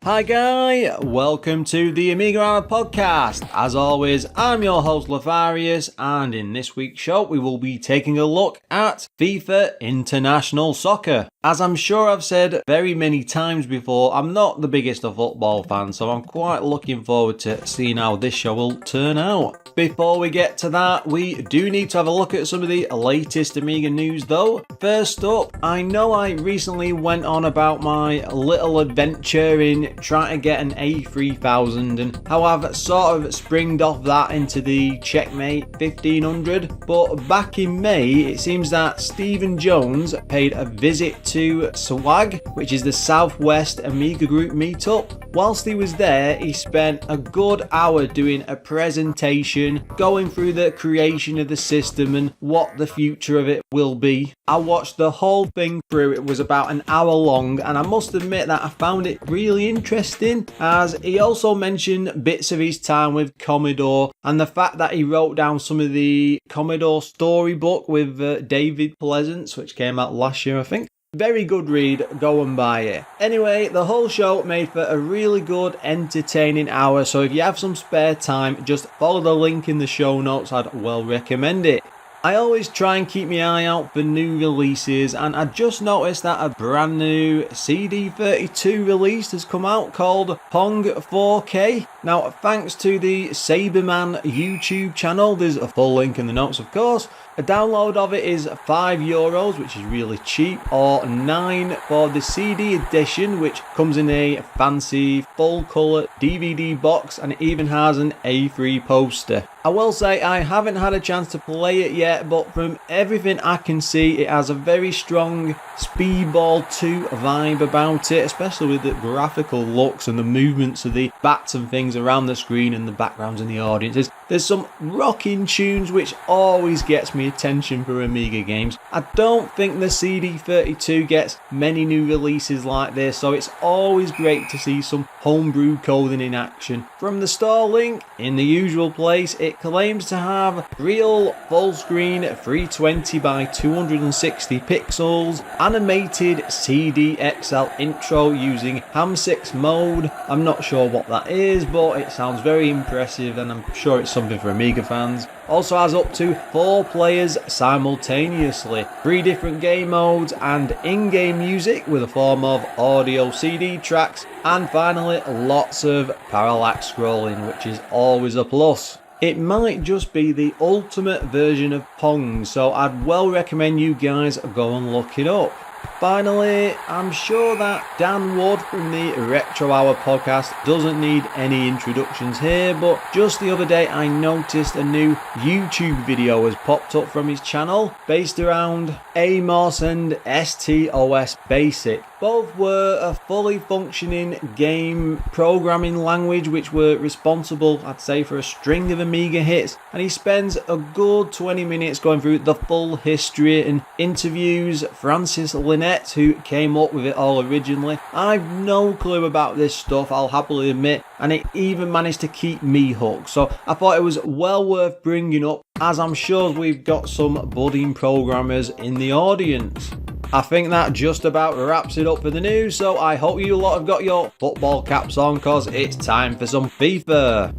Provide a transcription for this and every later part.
Hi guy, welcome to the AMIGArama podcast. As always, I'm your host Lorfarius, and in this week's show we will be taking a look at FIFA International Soccer. As I'm sure I've said very many times before, I'm not the biggest of football fan, so I'm quite looking forward to seeing how this show will turn out. Before we get to that, we do need to have a look at some of the latest Amiga news though. First up, I know I recently went on about my little adventure in trying to get an A3000 and how I've sort of springed off that into the Checkmate 1500, but back in May it seems that Stephen Jones paid a visit to SWAG, which is the Southwest Amiga Group meetup. Whilst he was there, he spent a good hour doing a presentation, going through the creation of the system and what the future of it will be. I watched the whole thing through. It was about an hour long, and I must admit that I found it really interesting, as he also mentioned bits of his time with Commodore and the fact that he wrote down some of the Commodore storybook with David Pleasance, which came out last year I think. Very good read, go and buy it. Anyway, the whole show made for a really good, entertaining hour, so if you have some spare time, just follow the link in the show notes, I'd well recommend it. I always try and keep my eye out for new releases, and I just noticed that a brand new CD32 release has come out called Pong 4K. Now, thanks to the Saberman YouTube channel, there's a full link in the notes of course. A download of it is €5, which is really cheap, or $9 for the CD edition, which comes in a fancy full colour DVD box, and it even has an A3 poster. I will say I haven't had a chance to play it yet, but from everything I can see, it has a very strong Speedball 2 vibe about it, especially with the graphical looks and the movements of the bats and things around the screen and the backgrounds in the audiences. There's some rocking tunes which always gets me attention for Amiga games. I don't think the CD32 gets many new releases like this, so it's always great to see some homebrew coding in action. From the store link, in the usual place, it claims to have real full screen 320 by 260 pixels, animated CDXL intro using Ham6 mode. I'm not sure what that is, but it sounds very impressive and I'm sure it's something for Amiga fans. Also has up to 4 players simultaneously, 3 different game modes and in-game music with a form of audio CD tracks, and finally lots of parallax scrolling, which is always a plus. It might just be the ultimate version of Pong, so I'd well recommend you guys go and look it up. Finally, I'm sure that Dan Wood from the Retro Hour podcast doesn't need any introductions here, but just the other day I noticed a new YouTube video has popped up from his channel based around AMOS and STOS Basic. Both were a fully functioning game programming language which were responsible, I'd say, for a string of Amiga hits, and he spends a good 20 minutes going through the full history and interviews Francis Lynette, who came up with it all originally. I've no clue about this stuff, I'll happily admit, and it even managed to keep me hooked, so I thought it was well worth bringing up, as I'm sure we've got some budding programmers in the audience. I think that just about wraps it up for the news, so I hope you lot have got your football caps on, cause it's time for some FIFA.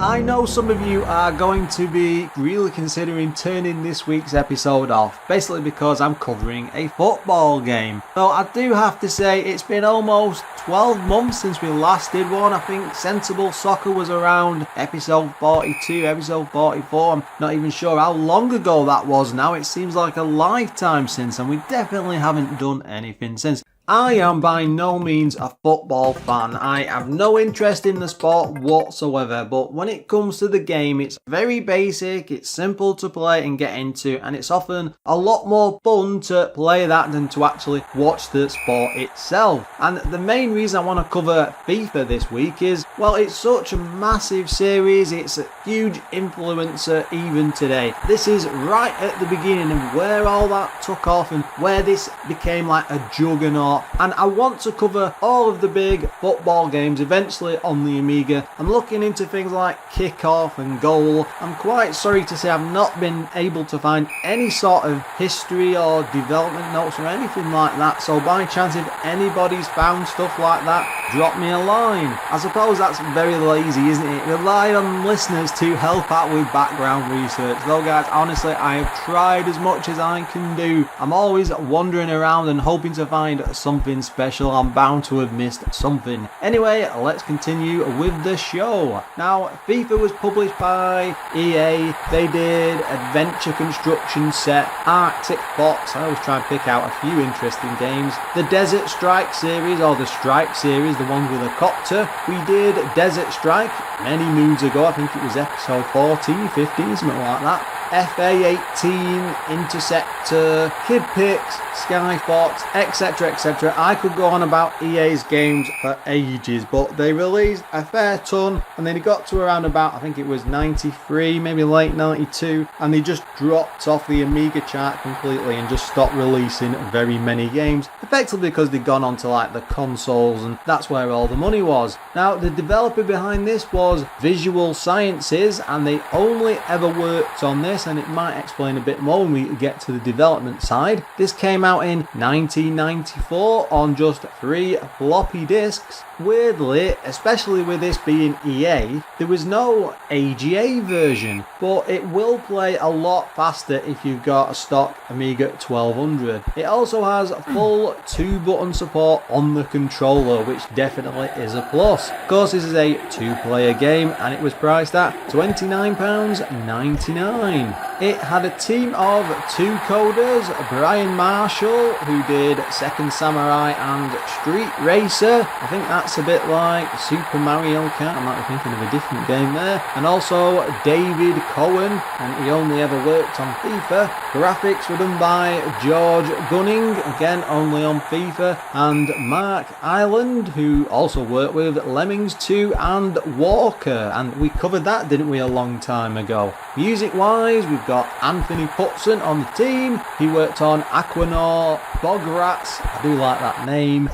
I know some of you are going to be really considering turning this week's episode off, basically because I'm covering a football game. So I do have to say it's been almost 12 months since we last did one. I think Sensible Soccer was around episode 42, episode 44. I'm not even sure how long ago that was now. It seems like a lifetime since, and we definitely haven't done anything since. I am by no means a football fan. I have no interest in the sport whatsoever, but when it comes to the game, it's very basic, it's simple to play and get into, and it's often a lot more fun to play that than to actually watch the sport itself. And the main reason I want to cover FIFA this week is, well, it's such a massive series, it's a huge influencer even today. This is right at the beginning of where all that took off and where this became like a juggernaut. And I want to cover all of the big football games eventually on the Amiga. I'm looking into things like kickoff and goal. I'm quite sorry to say I've not been able to find any sort of history or development notes or anything like that. So by chance, if anybody's found stuff like that, drop me a line. I suppose that's very lazy, isn't it? Rely on listeners to help out with background research. Though guys, honestly, I have tried as much as I can do. I'm always wandering around and hoping to find something special. I'm bound to have missed something. Anyway, let's continue with the show. Now, FIFA was published by EA. They did Adventure Construction Set, Arctic Fox. I always try and pick out a few interesting games. The Desert Strike series, or the Strike series, the one with a copter. We did Desert Strike many moons ago. I think it was episode 14, 15, something like that. FA18, Interceptor, Kid Pix, Skyfox, etc, etc. I could go on about EA's games for ages, but they released a fair ton, and then it got to around about, I think it was 93, maybe late 92, and they just dropped off the Amiga chart completely and just stopped releasing very many games, effectively because they'd gone on to like the consoles, and that's where all the money was. Now, the developer behind this was Visual Sciences, and they only ever worked on this, and it might explain a bit more when we get to the development side. This came out in 1994 on just 3 floppy disks. Weirdly, especially with this being EA, there was no AGA version, but it will play a lot faster if you've got a stock Amiga 1200. It also has full 2-button support on the controller, which definitely is a plus. Of course, this is a 2-player game, and it was priced at £29.99. It had a team of 2 coders, Brian Marshall, who did Second Samurai and Street Racer. I think that's a bit like Super Mario Kart. I might be thinking of a different game there. And also David Cohen, and he only ever worked on FIFA. Graphics were done by George Gunning, again only on FIFA, and Mark Island, who also worked with Lemmings 2 and Walker. And we covered that, didn't we, a long time ago. Music-wise, we've got Anthony Putson on the team. He worked on Aquanaut, Bograts, I do like that name,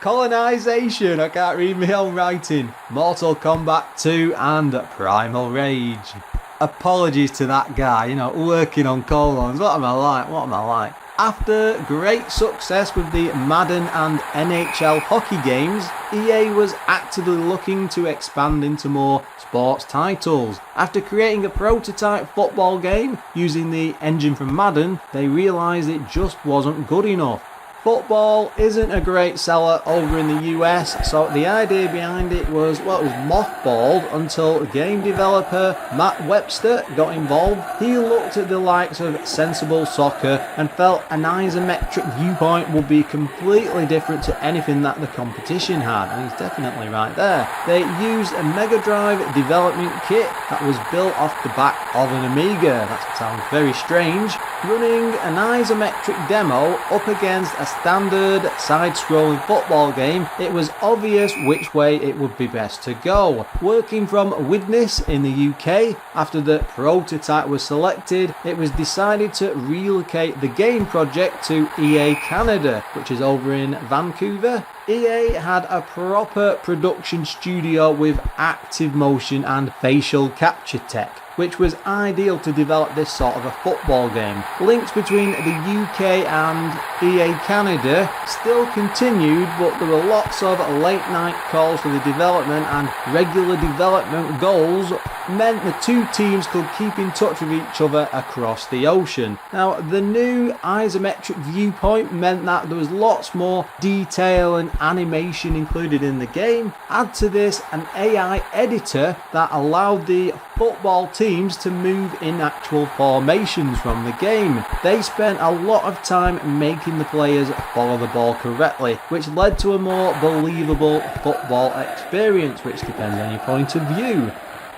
Colonization, I can't read my own writing, Mortal Kombat 2 and Primal Rage. Apologies to that guy, working on colons. What am I like? After great success with the Madden and NHL hockey games, EA was actively looking to expand into more sports titles. After creating a prototype football game using the engine from Madden, they realised it just wasn't good enough. Football isn't a great seller over in the US, so the idea behind it was, it was mothballed until game developer Matt Webster got involved. He looked at the likes of Sensible Soccer and felt an isometric viewpoint would be completely different to anything that the competition had, and he's definitely right there. They used a Mega Drive development kit that was built off the back of an Amiga. That sounds very strange. Running an isometric demo up against a standard side-scrolling football game, it was obvious which way it would be best to go. Working from Widnes in the UK, after the prototype was selected, it was decided to relocate the game project to EA Canada, which is over in Vancouver. EA had a proper production studio with active motion and facial capture tech, which was ideal to develop this sort of a football game. Links between the UK and EA Canada still continued, but there were lots of late night calls for the development, and regular development goals meant the two teams could keep in touch with each other across the ocean. Now, the new isometric viewpoint meant that there was lots more detail and animation included in the game. Add to this an AI editor that allowed the football teams to move in actual formations from the game. They spent a lot of time making the players follow the ball correctly, which led to a more believable football experience, which depends on your point of view.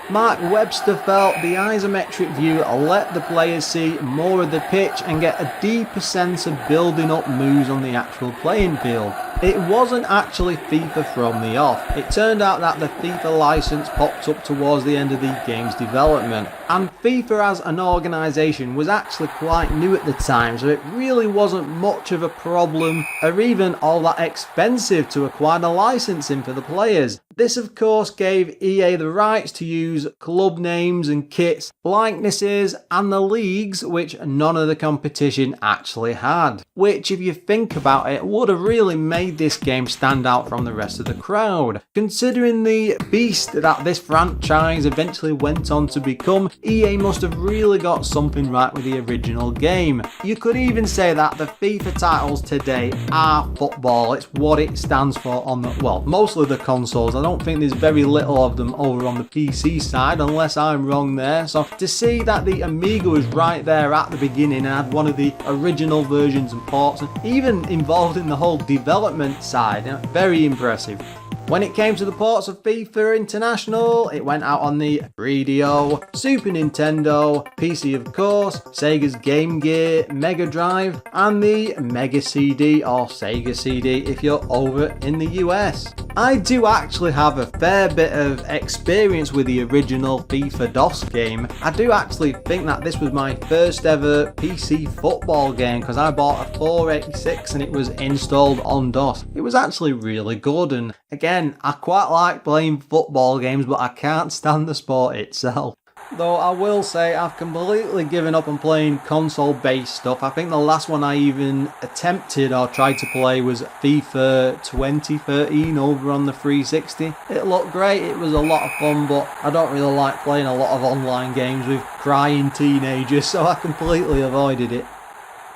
Mark Webster felt the isometric view let the players see more of the pitch and get a deeper sense of building up moves on the actual playing field. It wasn't actually FIFA from the off. It turned out that the FIFA license popped up towards the end of the game's development, and FIFA as an organisation was actually quite new at the time, so it really wasn't much of a problem or even all that expensive to acquire the licensing for the players. This of course gave EA the rights to use club names and kits, likenesses and the leagues which none of the competition actually had, which if you think about it would have really made this game stand out from the rest of the crowd. Considering the beast that this franchise eventually went on to become, EA must have really got something right with the original game. You could even say that the FIFA titles today are football. It's what it stands for on the, well, mostly the consoles. I don't think there's very little of them over on the PC side, unless I'm wrong there. So to see that the Amiga was right there at the beginning and had one of the original versions and ports, and even involved in the whole development side, very impressive. When it came to the ports of FIFA International, it went out on the 3DO, Super Nintendo, PC of course, Sega's Game Gear, Mega Drive, and the Mega CD or Sega CD if you're over in the US. I do actually have a fair bit of experience with the original FIFA DOS game. I do actually think that this was my first ever PC football game because I bought a 486 and it was installed on DOS. It was actually really good, and again, I quite like playing football games, but I can't stand the sport itself. Though I will say I've completely given up on playing console-based stuff. I think the last one I even attempted or tried to play was FIFA 2013 over on the 360. It looked great, it was a lot of fun, but I don't really like playing a lot of online games with crying teenagers, so I completely avoided it.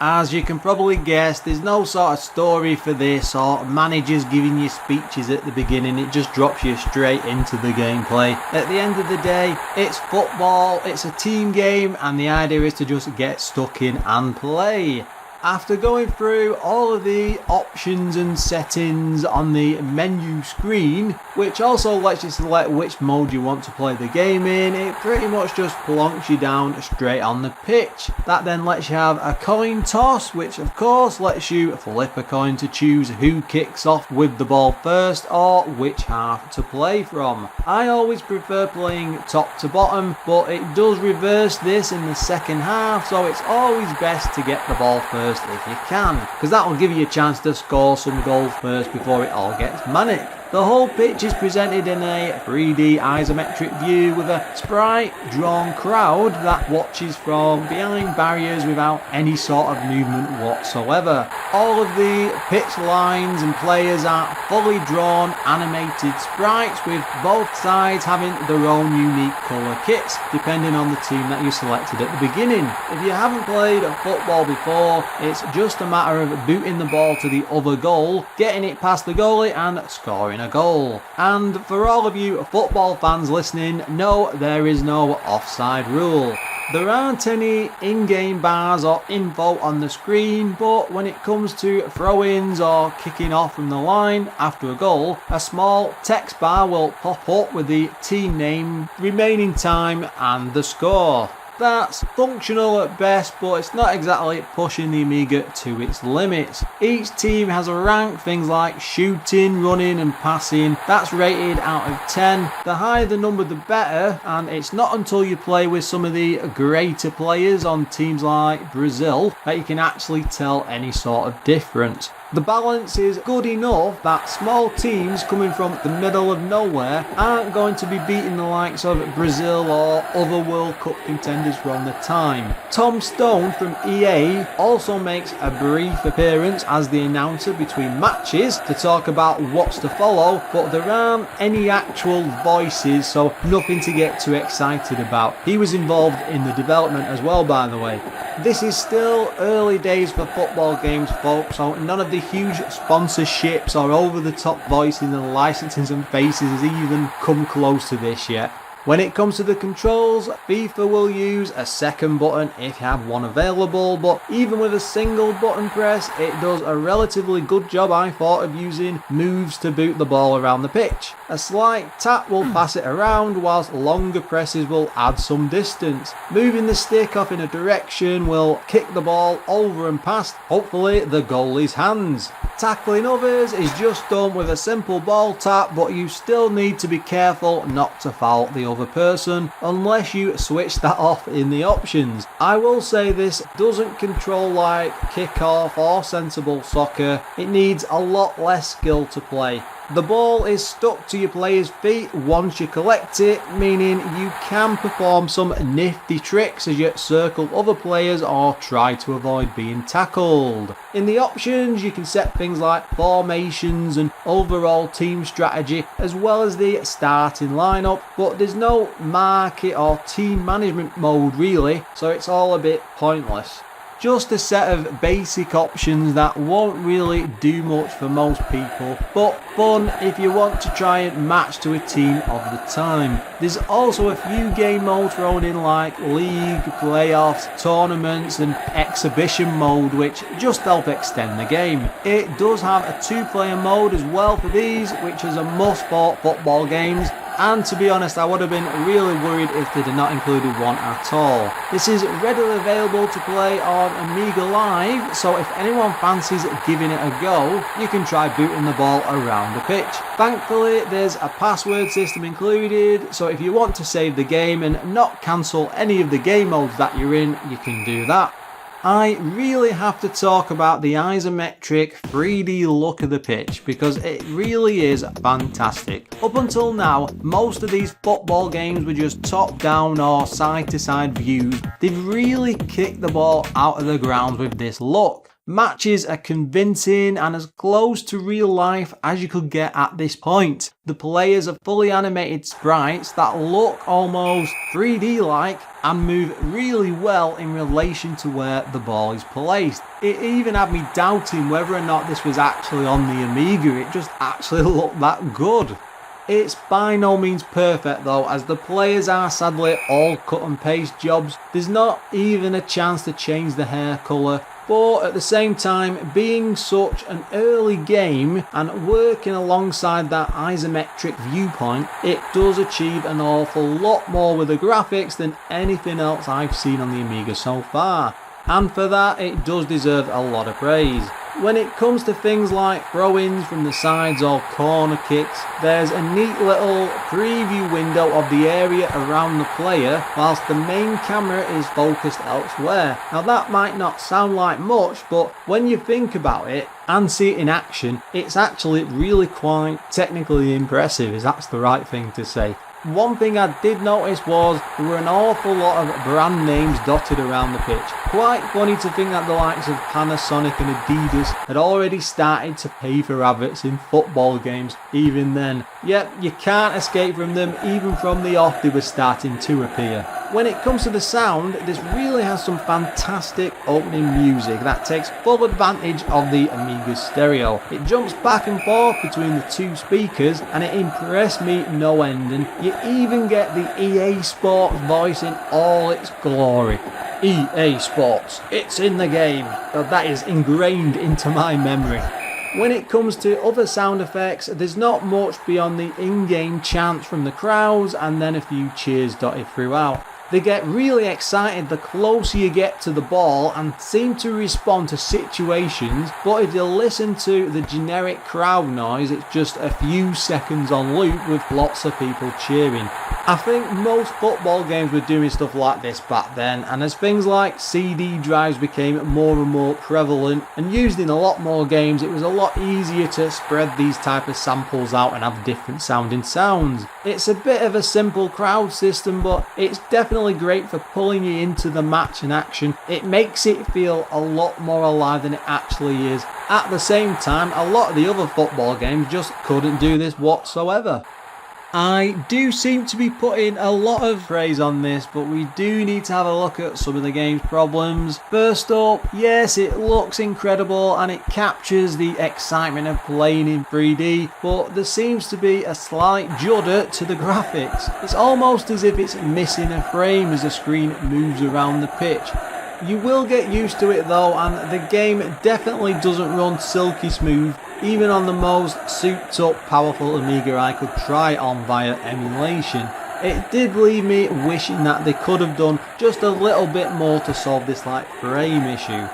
As you can probably guess, there's no sort of story for this or managers giving you speeches at the beginning. It just drops you straight into the gameplay. At the end of the day, it's football, it's a team game, and the idea is to just get stuck in and play. After going through all of the options and settings on the menu screen, which also lets you select which mode you want to play the game in, it pretty much just plonks you down straight on the pitch. That then lets you have a coin toss, which of course lets you flip a coin to choose who kicks off with the ball first or which half to play from. I always prefer playing top to bottom, but it does reverse this in the second half, so it's always best to get the ball first if you can, because that will give you a chance to score some goals first before it all gets manic. The whole pitch is presented in a 3D isometric view with a sprite-drawn crowd that watches from behind barriers without any sort of movement whatsoever. All of the pitch lines and players are fully drawn animated sprites, with both sides having their own unique colour kits depending on the team that you selected at the beginning. If you haven't played football before, it's just a matter of booting the ball to the other goal, getting it past the goalie and scoring a goal. And for all of you football fans listening, no, there is no offside rule. There aren't any in-game bars or info on the screen, but when it comes to throw-ins or kicking off from the line after a goal, a small text bar will pop up with the team name, remaining time and the score. That's functional at best, but it's not exactly pushing the Amiga to its limits. Each team has a rank, things like shooting, running and passing. That's rated out of 10. The higher the number the better, and it's not until you play with some of the greater players on teams like Brazil that you can actually tell any sort of difference. The balance is good enough that small teams coming from the middle of nowhere aren't going to be beating the likes of Brazil or other World Cup contenders from the time. Tom Stone from EA also makes a brief appearance as the announcer between matches to talk about what's to follow, but there aren't any actual voices, so nothing to get too excited about. He was involved in the development as well, by the way. This is still early days for football games, folks, so none of the huge sponsorships or over-the-top voicing and licensing and faces has even come close to this yet. When it comes to the controls, FIFA will use a second button if you have one available, but even with a single button press, it does a relatively good job, I thought, of using moves to boot the ball around the pitch. A slight tap will pass it around, whilst longer presses will add some distance. Moving the stick off in a direction will kick the ball over and past, hopefully, the goalie's hands. Tackling others is just done with a simple ball tap, but you still need to be careful not to foul the other person unless you switch that off in the options. I will say this doesn't control like kick-off or sensible soccer. It needs a lot less skill to play. The ball is stuck to your player's feet once you collect it, meaning you can perform some nifty tricks as you circle other players or try to avoid being tackled. In the options, you can set things like formations and overall team strategy, as well as the starting lineup, but there's no market or team management mode really, so it's all a bit pointless. Just a set of basic options that won't really do much for most people, but fun if you want to try and match to a team of the time. There's also a few game modes thrown in like league, playoffs, tournaments and exhibition mode, which just help extend the game. It does have a 2-player mode as well for these, which is a must for football games. And to be honest, I would have been really worried if they did not include one at all. This is readily available to play on Amiga Live, so if anyone fancies giving it a go, you can try booting the ball around the pitch. Thankfully, there's a password system included, so if you want to save the game and not cancel any of the game modes that you're in, you can do that. I really have to talk about the isometric 3D look of the pitch because it really is fantastic. Up until now, most of these football games were just top-down or side-to-side views. They've really kicked the ball out of the ground with this look. Matches are convincing and as close to real life as you could get at this point. The players are fully animated sprites that look almost 3D-like and move really well in relation to where the ball is placed. It even had me doubting whether or not this was actually on the Amiga. It just actually looked that good. It's by no means perfect though, as the players are sadly all cut and paste jobs. There's not even a chance to change the hair colour. But at the same time, being such an early game and working alongside that isometric viewpoint, it does achieve an awful lot more with the graphics than anything else I've seen on the Amiga so far. And for that, it does deserve a lot of praise. When it comes to things like throw-ins from the sides or corner kicks, there's a neat little preview window of the area around the player whilst the main camera is focused elsewhere. Now that might not sound like much, but when you think about it and see it in action, it's actually really quite technically impressive, if that's the right thing to say. One thing I did notice was there were an awful lot of brand names dotted around the pitch. Quite funny to think that the likes of Panasonic and Adidas had already started to pay for adverts in football games even then. Yep, you can't escape from them, even from the off they were starting to appear. When it comes to the sound, this really has some fantastic opening music that takes full advantage of the Amiga stereo. It jumps back and forth between the two speakers and it impressed me no end, and you even get the EA Sports voice in all its glory. EA Sports, it's in the game. That is ingrained into my memory. When it comes to other sound effects, there's not much beyond the in-game chants from the crowds and then a few cheers dotted throughout. They get really excited the closer you get to the ball and seem to respond to situations, but if you listen to the generic crowd noise, it's just a few seconds on loop with lots of people cheering. I think most football games were doing stuff like this back then, and as things like CD drives became more and more prevalent and used in a lot more games, it was a lot easier to spread these type of samples out and have different sounding sounds. It's a bit of a simple crowd system, but it's definitely great for pulling you into the match and action. It makes it feel a lot more alive than it actually is. At the same time, a lot of the other football games just couldn't do this whatsoever. I do seem to be putting a lot of praise on this, but we do need to have a look at some of the game's problems. First up, yes, it looks incredible and it captures the excitement of playing in 3D, but there seems to be a slight judder to the graphics. It's almost as if it's missing a frame as the screen moves around the pitch. You will get used to it though, and the game definitely doesn't run silky smooth, even on the most souped up powerful Amiga I could try on via emulation. It did leave me wishing that they could have done just a little bit more to solve this frame issue.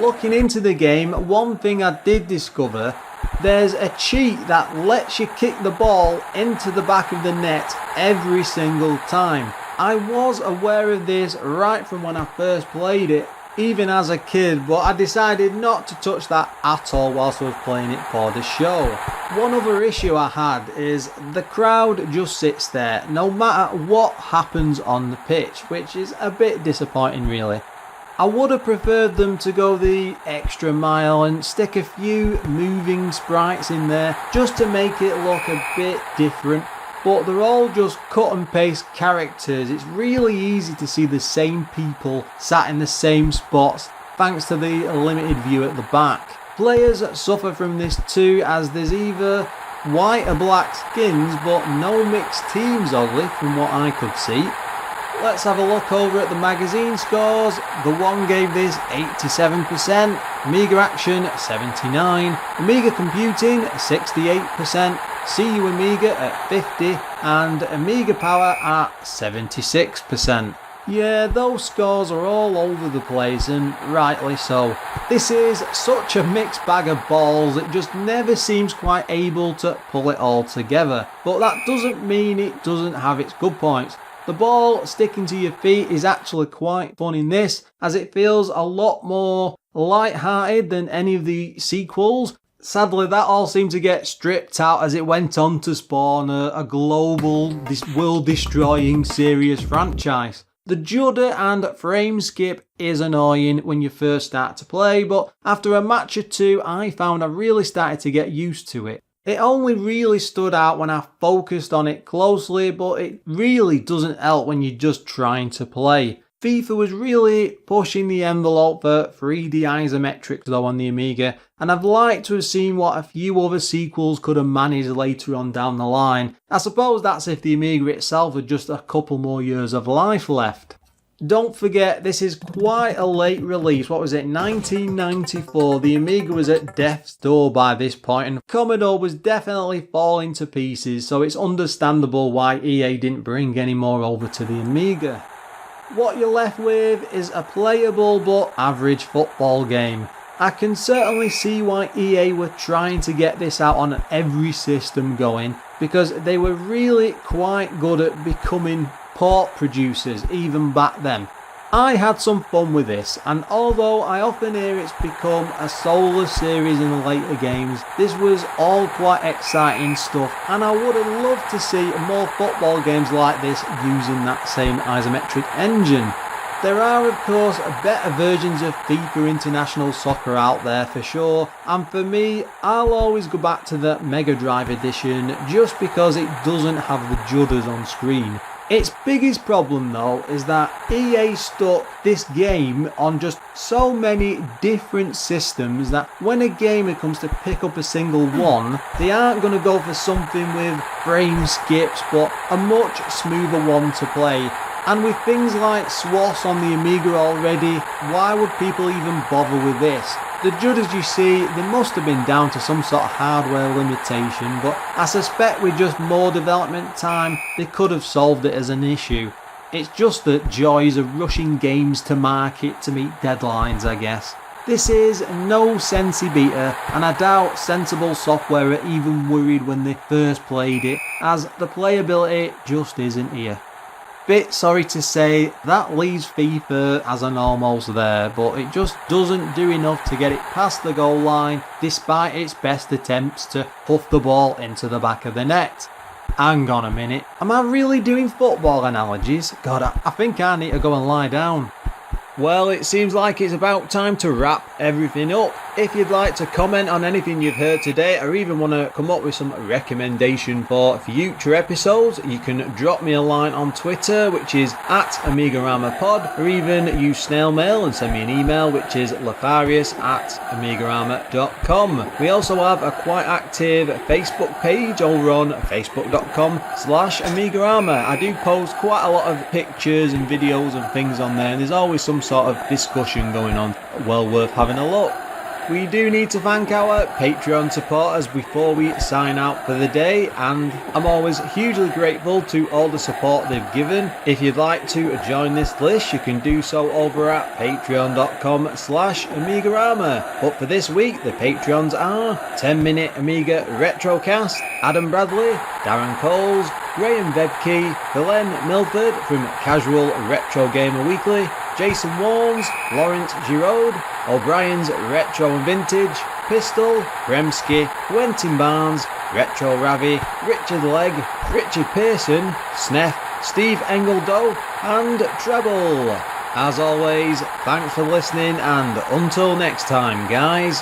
Looking into the game, one thing I did discover, there's a cheat that lets you kick the ball into the back of the net every single time. I was aware of this right from when I first played it, even as a kid, but I decided not to touch that at all whilst I was playing it for the show. One other issue I had is the crowd just sits there no matter what happens on the pitch, which is a bit disappointing really. I would have preferred them to go the extra mile and stick a few moving sprites in there just to make it look a bit different. But they're all just cut and paste characters. It's really easy to see the same people sat in the same spots thanks to the limited view at the back. Players suffer from this too, as there's either white or black skins but no mixed teams oddly from what I could see. Let's have a look over at the magazine scores. The One gave this 87%, Amiga Action 79%, Amiga Computing 68%, CU Amiga at 50% and Amiga Power at 76%. Yeah, those scores are all over the place and rightly so. This is such a mixed bag of balls, it just never seems quite able to pull it all together. But that doesn't mean it doesn't have its good points. The ball sticking to your feet is actually quite fun in this, as it feels a lot more light-hearted than any of the sequels. Sadly, that all seemed to get stripped out as it went on to spawn a global, world-destroying serious franchise. The judder and frame skip is annoying when you first start to play, but after a match or two I found I really started to get used to it. It only really stood out when I focused on it closely, but it really doesn't help when you're just trying to play. FIFA was really pushing the envelope for 3D isometrics though on the Amiga, and I'd like to have seen what a few other sequels could have managed later on down the line. I suppose that's if the Amiga itself had just a couple more years of life left. Don't forget, this is quite a late release. What was it, 1994? The Amiga was at death's door by this point, and Commodore was definitely falling to pieces, so it's understandable why EA didn't bring any more over to the Amiga. What you're left with is a playable but average football game. I can certainly see why EA were trying to get this out on every system going, because they were really quite good at becoming port producers even back then. I had some fun with this, and although I often hear it's become a soulless series in the later games, this was all quite exciting stuff, and I would have loved to see more football games like this using that same isometric engine. There are of course better versions of FIFA International Soccer out there for sure, and for me I'll always go back to the Mega Drive edition just because it doesn't have the judders on screen. Its biggest problem though is that EA stuck this game on just so many different systems that when a gamer comes to pick up a single one, they aren't going to go for something with frame skips but a much smoother one to play. And with things like STOS on the Amiga already, why would people even bother with this? The judders you see, they must have been down to some sort of hardware limitation, but I suspect with just more development time, they could have solved it as an issue. It's just the joys of rushing games to market to meet deadlines, I guess. This is no Sensi beta, and I doubt Sensible Software are even worried when they first played it, as the playability just isn't here. Bit sorry to say, that leaves FIFA as an almost there, but it just doesn't do enough to get it past the goal line despite its best attempts to huff the ball into the back of the net. Hang on a minute, am I really doing football analogies? God, I think I need to go and lie down. Well, it seems like it's about time to wrap everything up. If you'd like to comment on anything you've heard today, or even want to come up with some recommendation for future episodes, you can drop me a line on Twitter, which is @AmigaRamaPod, or even use snail mail and send me an email, which is lorfarius@amigarama.com. We also have a quite active Facebook page over on facebook.com/AmigaRama. I do post quite a lot of pictures and videos and things on there, and there's always some sort of discussion going on. Well worth having a look. We do need to thank our Patreon supporters before we sign out for the day, and I'm always hugely grateful to all the support they've given. If you'd like to join this list, you can do so over at patreon.com/AmigaRama. But for this week, the Patreons are 10 Minute Amiga Retrocast, Adam Bradley, Darren Coles, Graham Vebke, Glenn Milford from Casual Retro Gamer Weekly, Jason Warnes, Laurent Giraud, O'Brien's Retro and Vintage, Pistol, Bremsky, Quentin Barnes, Retro Ravi, Richard Legg, Richard Pearson, Sneff, Steve Engeldo, and Treble. As always, thanks for listening, and until next time, guys.